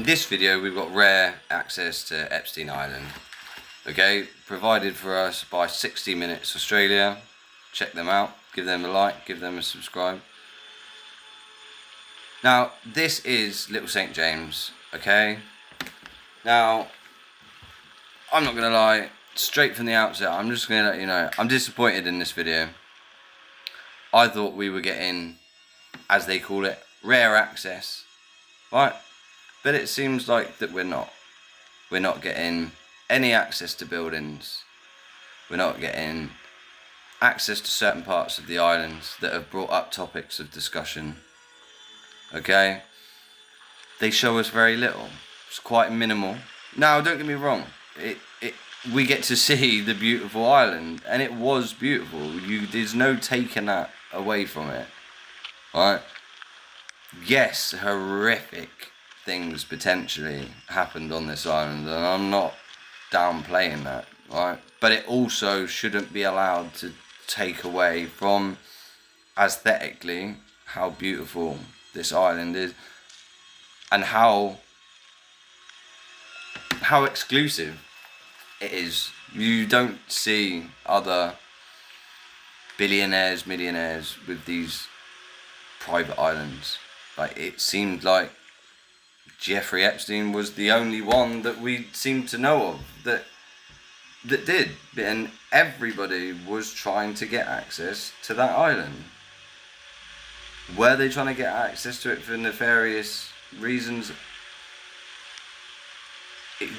this video we've got rare access to Epstein Island. Okay, provided for us by 60 Minutes Australia. Check them out, give them a like, give them a subscribe. Now, this is Little St. James, okay? Now, I'm not gonna lie, straight from the outset, I'm just gonna let you know, I'm disappointed in this video. I thought we were getting, as they call it, rare access, right? But it seems like that we're not. We're not getting any access to buildings. We're not getting access to certain parts of the islands that have brought up topics of discussion. Okay? They show us very little. It's quite minimal. Now, don't get me wrong. We get to see the beautiful island, and it was beautiful. There's no taking that away from it. Right? Yes, horrific things potentially happened on this island, and I'm not downplaying that, right? But it also shouldn't be allowed to take away from aesthetically how beautiful this island is, and how exclusive it is. You don't see other billionaires, millionaires with these private islands. Like, it seemed like Jeffrey Epstein was the only one that we seemed to know of that did, and everybody was trying to get access to that island. Were they trying to get access to it for nefarious reasons?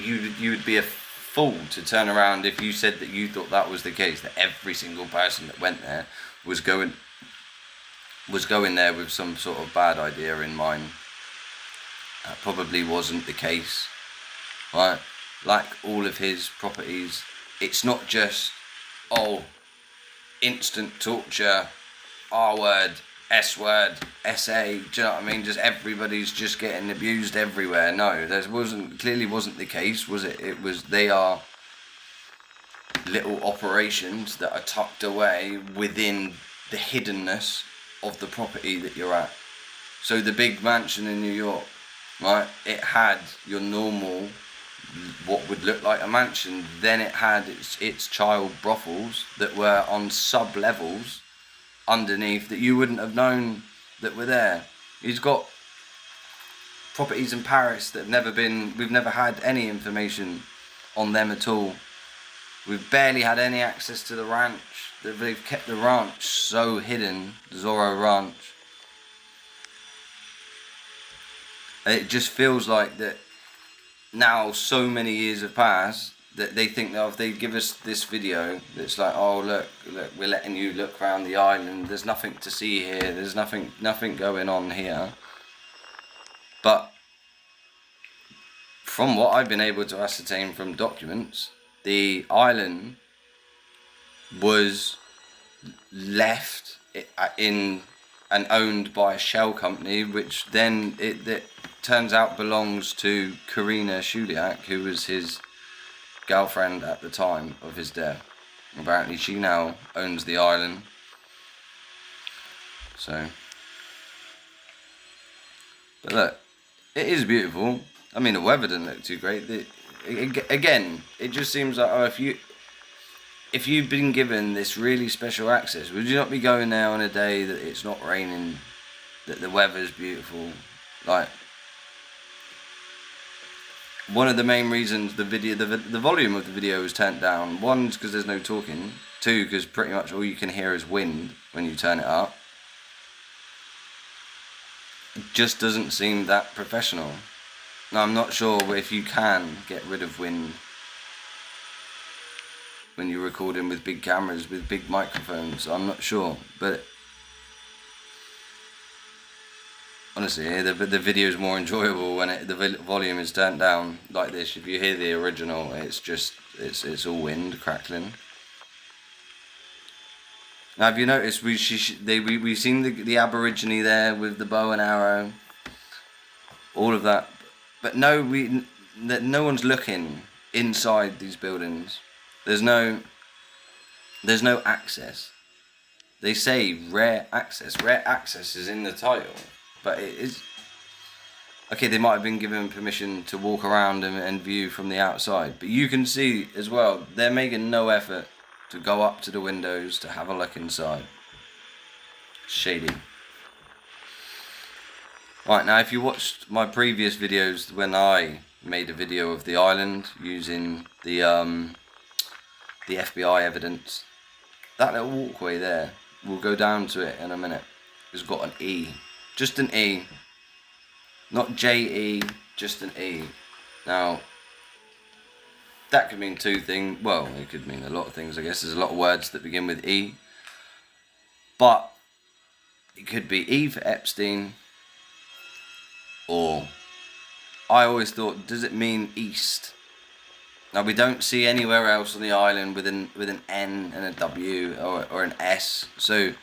You would be a fool to turn around if you said that you thought that was the case, that every single person that went there was going there with some sort of bad idea in mind. That probably wasn't the case, right? Like all of his properties, it's not just, oh, instant torture, R word, S word, SA, do you know what I mean? Just everybody's just getting abused everywhere. No, there clearly wasn't the case, was it? They are little operations that are tucked away within the hiddenness of the property that you're at. So the big mansion in New York, right, it had your normal, what would look like a mansion. Then it had its child brothels that were on sub-levels underneath that you wouldn't have known that were there. He's got properties in Paris that we've never had any information on them at all. We've barely had any access to the ranch. They've kept the ranch so hidden, the Zorro Ranch. It just feels like that now so many years have passed that they think that if they give us this video, it's like, oh look, we're letting you look around the island, there's nothing to see here, there's nothing going on here. But from what I've been able to ascertain from documents, the island was left in and owned by a shell company, which then it turns out belongs to Karina Shuliak, who was his girlfriend at the time of his death. Apparently she now owns the island. So, but look, it is beautiful. I mean, the weather didn't look too great. Again, it just seems like, oh, if you've been given this really special access, would you not be going there on a day that it's not raining, that the weather's beautiful? Like, one of the main reasons the volume of the video is turned down, one is because there's no talking, two because pretty much all you can hear is wind when you turn it up. It just doesn't seem that professional. Now, I'm not sure if you can get rid of wind when you're recording with big cameras, with big microphones. I'm not sure, but honestly, the video is more enjoyable when the volume is turned down like this. If you hear the original, it's all wind crackling. Now, have you noticed we've seen the Aborigine there with the bow and arrow, all of that, but no one's looking inside these buildings. There's no access. They say rare access. Rare access is in the title, but Okay, they might have been given permission to walk around and view from the outside, but you can see as well, they're making no effort to go up to the windows to have a look inside. Shady. Right, now if you watched my previous videos when I made a video of the island using the FBI evidence, that little walkway there, we'll go down to it in a minute, has got an E. Just an E. Not J-E, just an E. Now, that could mean two things. Well, it could mean a lot of things, I guess. There's a lot of words that begin with E. But it could be E for Epstein, or I always thought, does it mean east? Now, we don't see anywhere else on the island with an N and a W or an S. So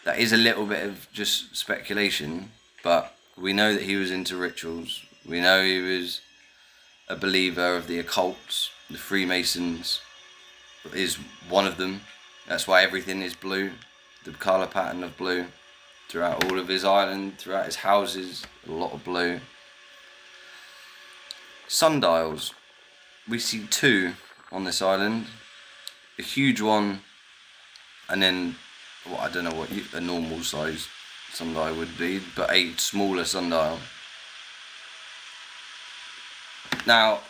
that is a little bit of just speculation, but we know that he was into rituals. We know he was a believer of the occults. The Freemasons is one of them. That's why everything is blue. The colour pattern of blue. Throughout all of his island, throughout his houses, a lot of blue. Sundials. We see two on this island. A huge one, and then, well, I don't know what a normal size sundial would be, but a smaller sundial. Now,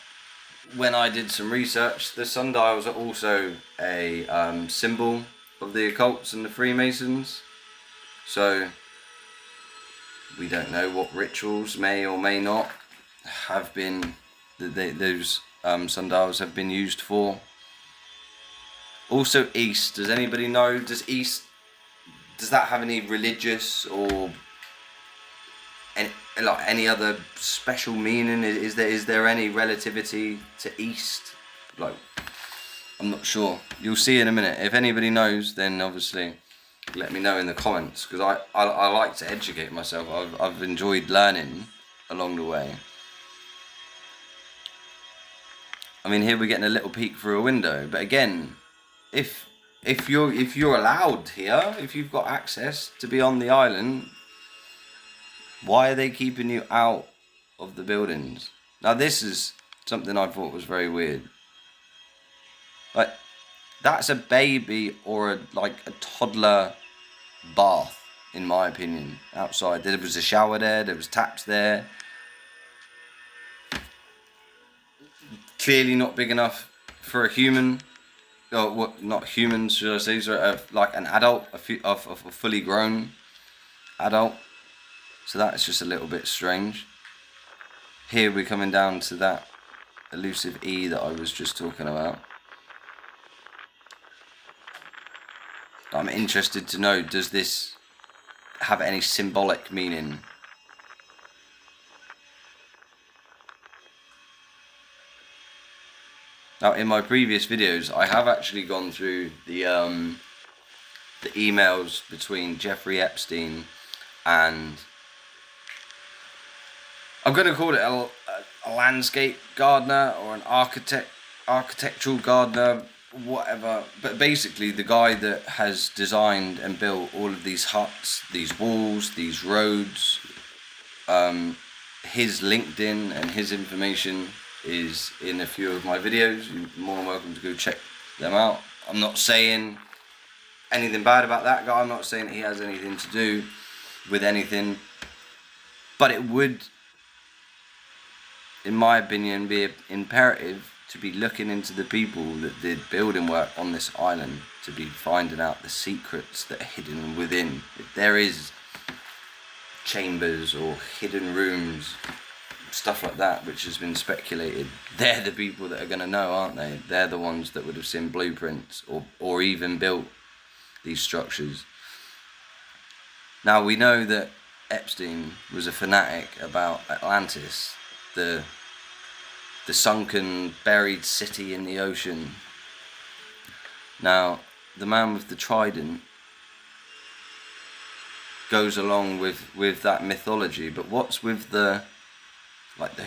when I did some research, the sundials are also a symbol of the occults and the Freemasons. So we don't know what rituals may or may not have been those sundials have been used for. Also, east. Does anybody know? Does that have any religious or any other special meaning? Is there any relativity to east? Like, I'm not sure. You'll see in a minute. If anybody knows, then obviously let me know in the comments, because I like to educate myself. I've enjoyed learning along the way. I mean, here we're getting a little peek through a window, but again, if you're allowed here, if you've got access to be on the island, why are they keeping you out of the buildings? Now, this is something I thought was very weird. Like, that's a baby or a toddler bath, in my opinion, outside. There was a shower there was taps there. Clearly not big enough for a human. Or what? Not humans, should I say? So, like an adult, a fully grown adult. So that's just a little bit strange. Here we're coming down to that elusive E that I was just talking about. I'm interested to know, does this have any symbolic meaning? Now, in my previous videos, I have actually gone through the emails between Jeffrey Epstein and, I'm going to call it a landscape gardener or an architectural gardener, whatever. But basically, the guy that has designed and built all of these huts, these walls, these roads, his LinkedIn and his information is in a few of my videos. You're more than welcome to go check them out. I'm not saying anything bad about that guy. I'm not saying he has anything to do with anything, but it would, in my opinion, be imperative to be looking into the people that did building work on this island, to be finding out the secrets that are hidden within. If there is chambers or hidden rooms, stuff like that, which has been speculated, they're the people that are going to know, aren't they? They're the ones that would have seen blueprints or even built these structures. Now, we know that Epstein was a fanatic about Atlantis, the sunken, buried city in the ocean. Now, the man with the trident goes along with that mythology, but what's with the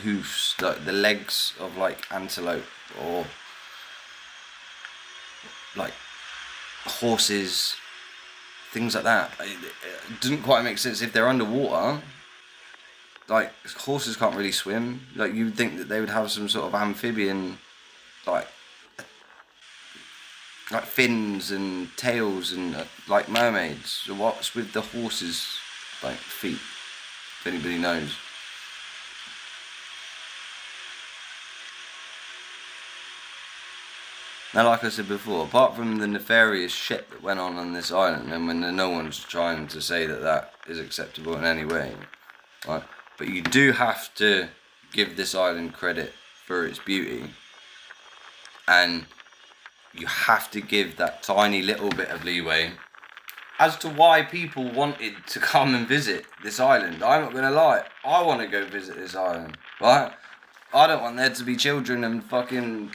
hoofs, the legs of antelope, or horses, things like that? It doesn't quite make sense. If they're underwater, like, horses can't really swim. Like, you'd think that they would have some sort of amphibian, like fins and tails and like mermaids. So what's with the horses' like feet? If anybody knows. Now, like I said before, apart from the nefarious shit that went on this island, and when no one's trying to say that that is acceptable in any way, right? But you do have to give this island credit for its beauty, and you have to give that tiny little bit of leeway as to why people wanted to come and visit this island. I'm not gonna lie, I want to go visit this island, right? I don't want there to be children and fucking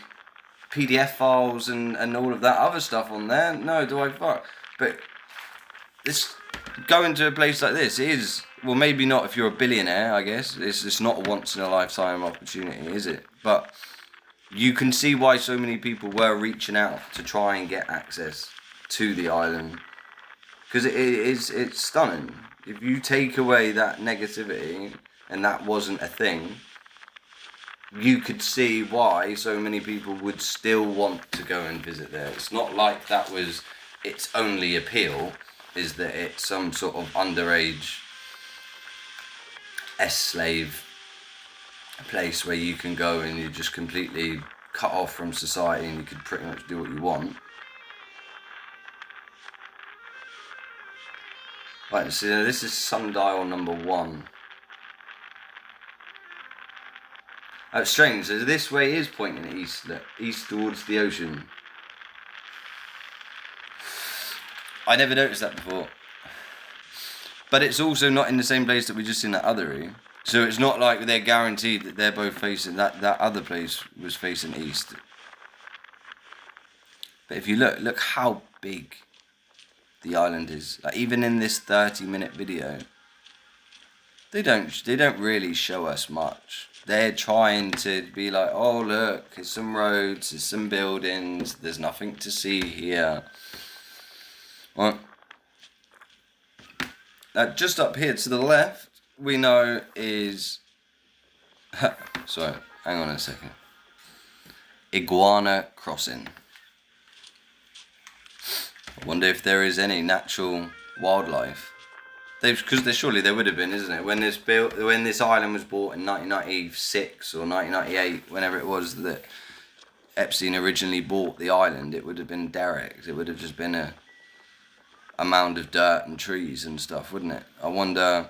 PDF files and all of that other stuff on there. No, do I fuck? But this, going to a place like this is, well, maybe not if you're a billionaire, I guess. It's not a once in a lifetime opportunity, is it? But you can see why so many people were reaching out to try and get access to the island, because it's stunning. If you take away that negativity and that wasn't a thing, you could see why so many people would still want to go and visit there. It's not like that was its only appeal, is that it's some sort of underage slave place where you can go and you're just completely cut off from society and you could pretty much do what you want. Right, so this is sundial number 1. That's strange, so this way is pointing east, east towards the ocean. I never noticed that before. But it's also not in the same place that we just seen that other. So it's not like they're guaranteed that they're both facing, that other place was facing east. But if you look how big the island is. Like, even in this 30-minute video, they don't really show us much. They're trying to be like, oh look, there's some roads, there's some buildings, there's nothing to see here. Right. Now, just up here to the left, we know is... sorry, hang on a second. Iguana Crossing. I wonder if there is any natural wildlife. Because surely there would have been, isn't it? When this island was bought in 1996 or 1998, whenever it was that Epstein originally bought the island, it would have been derelict. It would have just been a mound of dirt and trees and stuff, wouldn't it? I wonder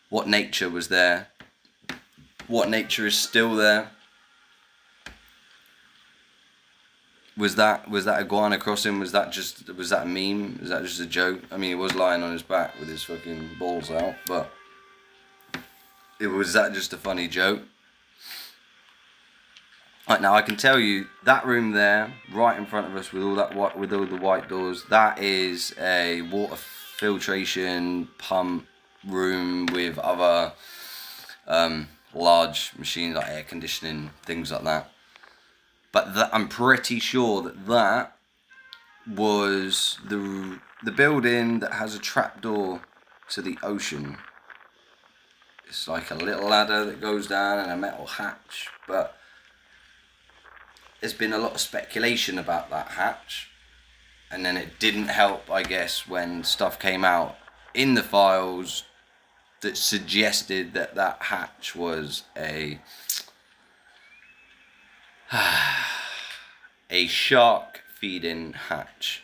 what nature was there, what nature is still there. Was that Iguana Crossing? Was that a meme? Is that just a joke? I mean, he was lying on his back with his fucking balls out, but was that just a funny joke? Right, now I can tell you that room there, right in front of us, with all the white doors, that is a water filtration pump room with other large machines like air conditioning, things like that. But I'm pretty sure that was the building that has a trapdoor to the ocean. It's like a little ladder that goes down and a metal hatch, but there's been a lot of speculation about that hatch, and then it didn't help, I guess, when stuff came out in the files that suggested that hatch was a shark feeding hatch.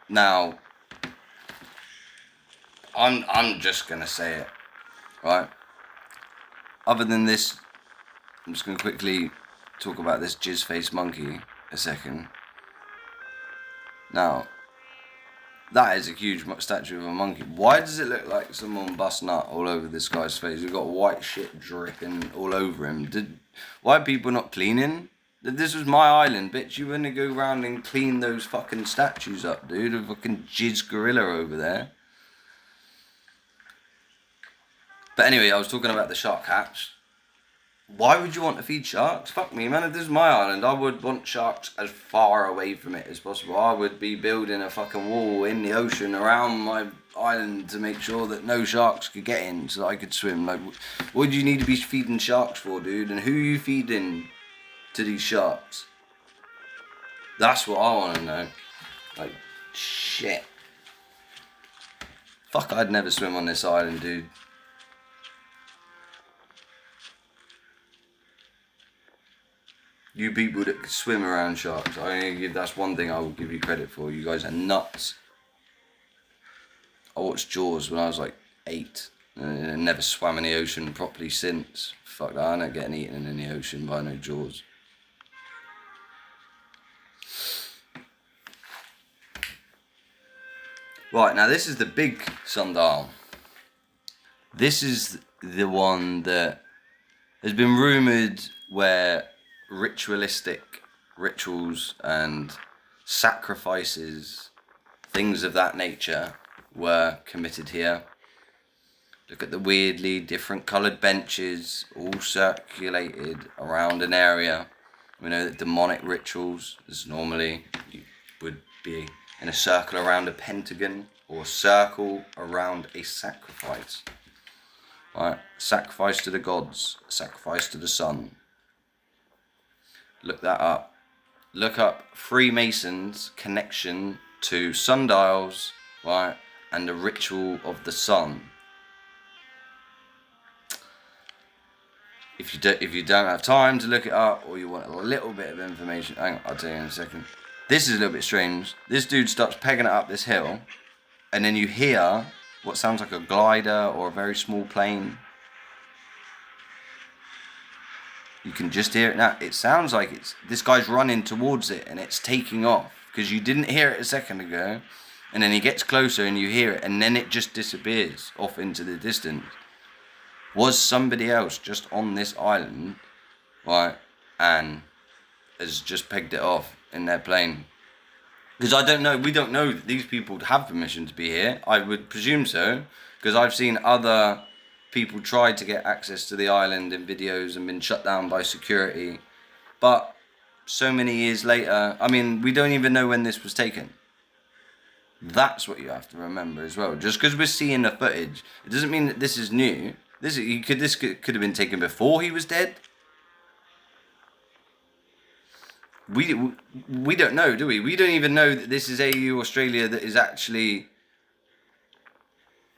Now, I'm just gonna say it, right? Other than this, I'm just gonna quickly talk about this jizz-faced monkey a second. Now, that is a huge statue of a monkey. Why does it look like someone bust nut all over this guy's face? He's got white shit dripping all over him. Why are people not cleaning? This was my island, bitch. You wouldn't go around and clean those fucking statues up, dude. A fucking jizz gorilla over there. But anyway, I was talking about the shark hatch. Why would you want to feed sharks? Fuck me, man. If this is my island, I would want sharks as far away from it as possible. I would be building a fucking wall in the ocean around my island to make sure that no sharks could get in so that I could swim. Like, what do you need to be feeding sharks for, dude? And who are you feeding to these sharks? That's what I want to know. Like, shit. Fuck, I'd never swim on this island, dude. You people that swim around sharks, that's one thing I will give you credit for. You guys are nuts. I watched Jaws when I was like 8 and never swam in the ocean properly since. Fuck that, I'm not getting eaten in the ocean by no Jaws. Right, now this is the big sundial. This is the one that has been rumoured where rituals and sacrifices, things of that nature, were committed here. Look at the weirdly different coloured benches all circulated around an area. We know that demonic rituals is normally, you would be in a circle around a pentagon or a circle around a sacrifice. Right? Sacrifice to the gods, sacrifice to the sun. Look that up. Look up Freemasons' connection to sundials, right, and the ritual of the sun. If you don't have time to look it up, or you want a little bit of information, hang on, I'll tell you in a second. This is a little bit strange. This dude starts pegging it up this hill, and then you hear what sounds like a glider or a very small plane. You can just hear it now. It sounds like this guy's running towards it and it's taking off, because you didn't hear it a second ago, and then he gets closer and you hear it, and then it just disappears off into the distance. Was somebody else just on this island, right, and has just pegged it off in their plane? Because I don't know, we don't know that these people have permission to be here. I would presume so, because I've seen other people tried to get access to the island in videos and been shut down by security. But so many years later, I mean, we don't even know when this was taken. That's what you have to remember as well. Just because we're seeing the footage, it doesn't mean that this is new. This could have been taken before he was dead. We don't know, do we? We don't even know that this is AU Australia that is actually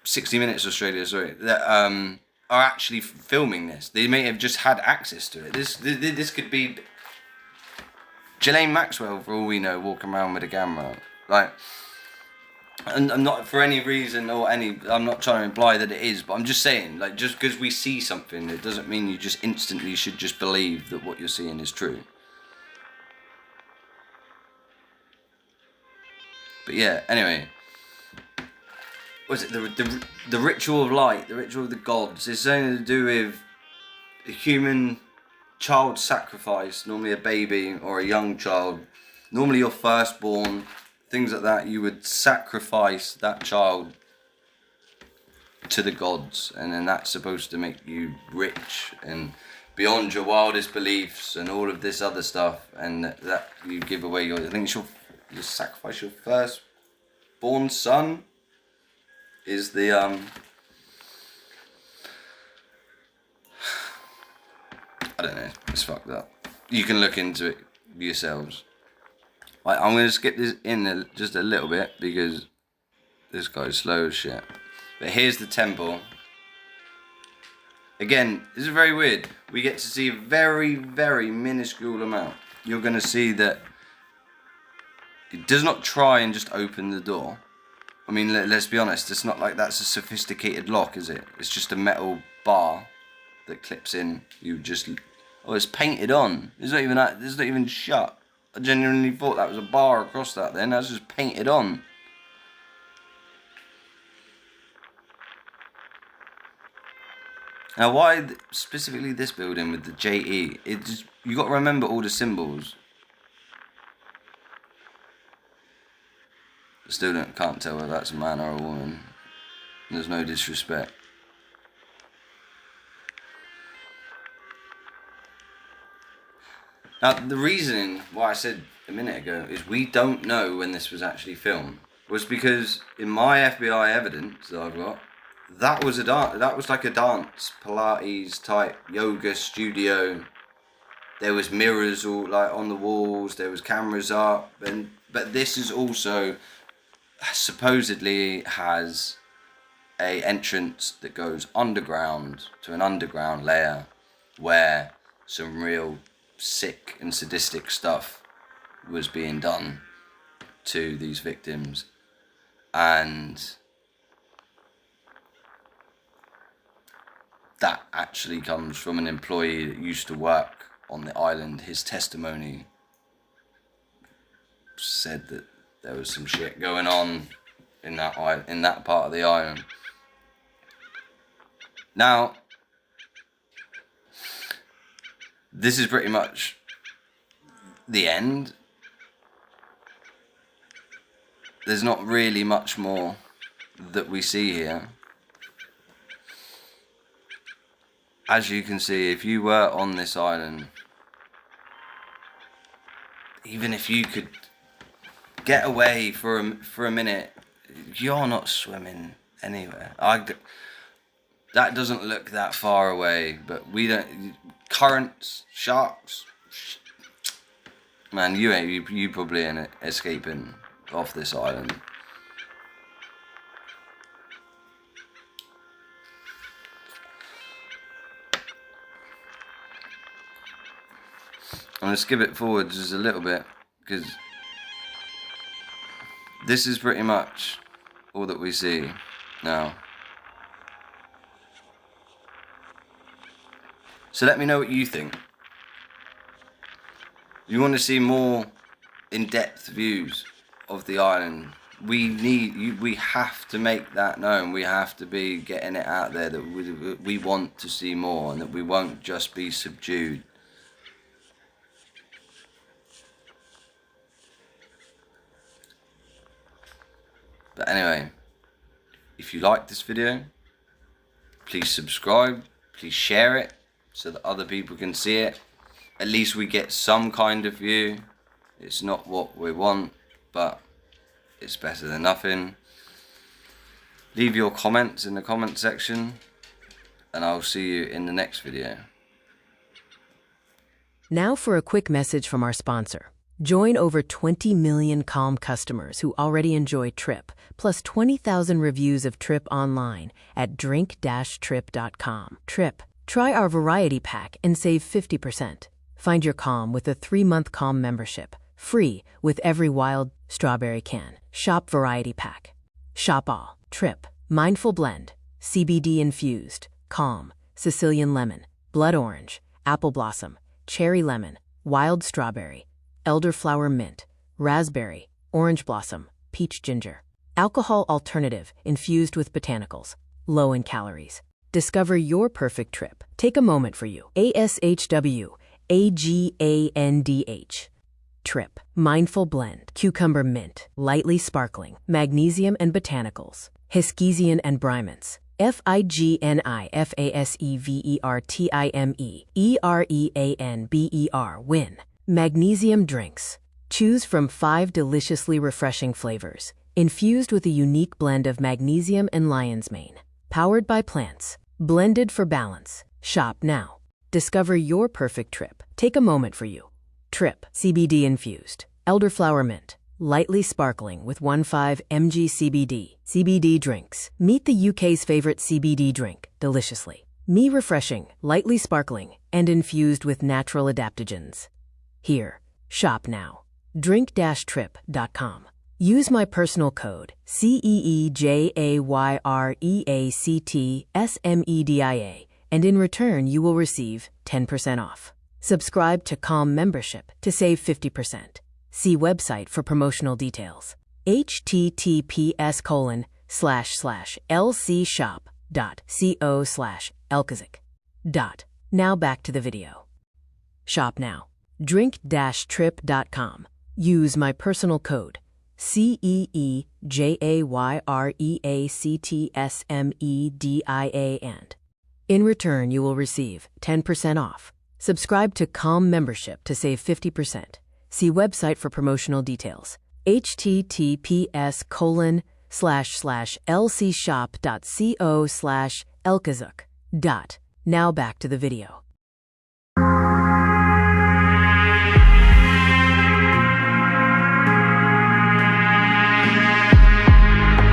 60 Minutes Australia, sorry, that are actually filming this. They may have just had access to it. This could be Ghislaine Maxwell, for all we know, walking around with a camera. Like, and I'm not for any reason or I'm not trying to imply that it is, but I'm just saying, like, just because we see something, it doesn't mean you just instantly should just believe that what you're seeing is true. But yeah, anyway. Was it the ritual of light, the ritual of the gods? It's something to do with a human child sacrifice, normally a baby or a young child, normally your firstborn, things like that. You would sacrifice that child to the gods, and then that's supposed to make you rich and beyond your wildest beliefs and all of this other stuff, and that you give away your, I think you sacrifice your firstborn son. Is the I don't know, it's fucked up. You can look into it yourselves. Right, I'm going to skip this in just a little bit because this guy's slow as shit. But here's the temple. Again, this is very weird. We get to see a very, very minuscule amount. You're going to see that it does not try and just open the door. I mean, let's be honest, it's not like that's a sophisticated lock, is it? It's just a metal bar that clips in. You just... Oh, it's painted on. It's not even shut. I genuinely thought that was a bar across that then. That's just painted on. Now, why specifically this building with the JE? You got to remember all the symbols. The student can't tell whether that's a man or a woman. There's no disrespect. Now, the reason why I said a minute ago is we don't know when this was actually filmed was because in my FBI evidence that I've got, that was like a dance, Pilates type yoga studio. There was mirrors all like on the walls, there was cameras up, but this is also supposedly has a entrance that goes underground to an underground layer where some real sick and sadistic stuff was being done to these victims. And that actually comes from an employee that used to work on the island. His testimony said that there was some shit going on in that part of the island. Now, this is pretty much the end. There's not really much more that we see here. As you can see, if you were on this island, even if you could get away for a minute, you're not swimming anywhere. That doesn't look that far away, but we don't. Currents, sharks. Man, you probably ain't escaping off this island. I'm gonna skip it forward just a little bit because this is pretty much all that we see now. So let me know what you think. You want to see more in-depth views of the island? We have to make that known. We have to be getting it out there that we want to see more and that we won't just be subdued. But anyway, if you like this video, please subscribe, please share it so that other people can see it. At least we get some kind of view. It's not what we want, but it's better than nothing. Leave your comments in the comment section, and I'll see you in the next video. Now for a quick message from our sponsor. Join over 20 million Calm customers who already enjoy Trip, plus 20,000 reviews of Trip online at drink-trip.com. Trip. Try our variety pack and save 50%. Find your Calm with a 3-month Calm membership, free with every wild strawberry can. Shop variety pack. Shop all. Trip. Mindful blend. CBD infused. Calm. Sicilian lemon. Blood orange. Apple blossom. Cherry lemon. Wild strawberry. Elderflower mint. Raspberry. Orange blossom. Peach ginger. Alcohol alternative infused with botanicals. Low in calories. Discover your perfect trip. Take a moment for you. ASHW. AGANDH. Trip. Mindful blend. Cucumber mint. Lightly sparkling. Magnesium and botanicals. Hiskesian and Brymans. FIGNIFASEVERTIME. EREANBER. Win. Magnesium drinks. Choose from 5 deliciously refreshing flavors, infused with a unique blend of magnesium and lion's mane. Powered by plants. Blended for balance. Shop now. Discover your perfect trip. Take a moment for you. Trip. CBD infused. Elderflower mint. Lightly sparkling with 15 mg CBD. CBD drinks. Meet the UK's favorite CBD drink, deliciously. Me refreshing, lightly sparkling, and infused with natural adaptogens. Here. Shop now. Drink-trip.com. Use my personal code, CEEJAYREACTSMEDIA, and in return you will receive 10% off. Subscribe to Calm membership to save 50%. See website for promotional details. https://lcshop.co/elkazik. Now back to the video. Shop now. Drink-trip.com. Use my personal code, CEEJAYREACTSMEDIA, and in return you will receive 10% off. Subscribe to Calm membership to save 50%. See website for promotional details. https://lcshop.co/elkazuk. Now back to the video.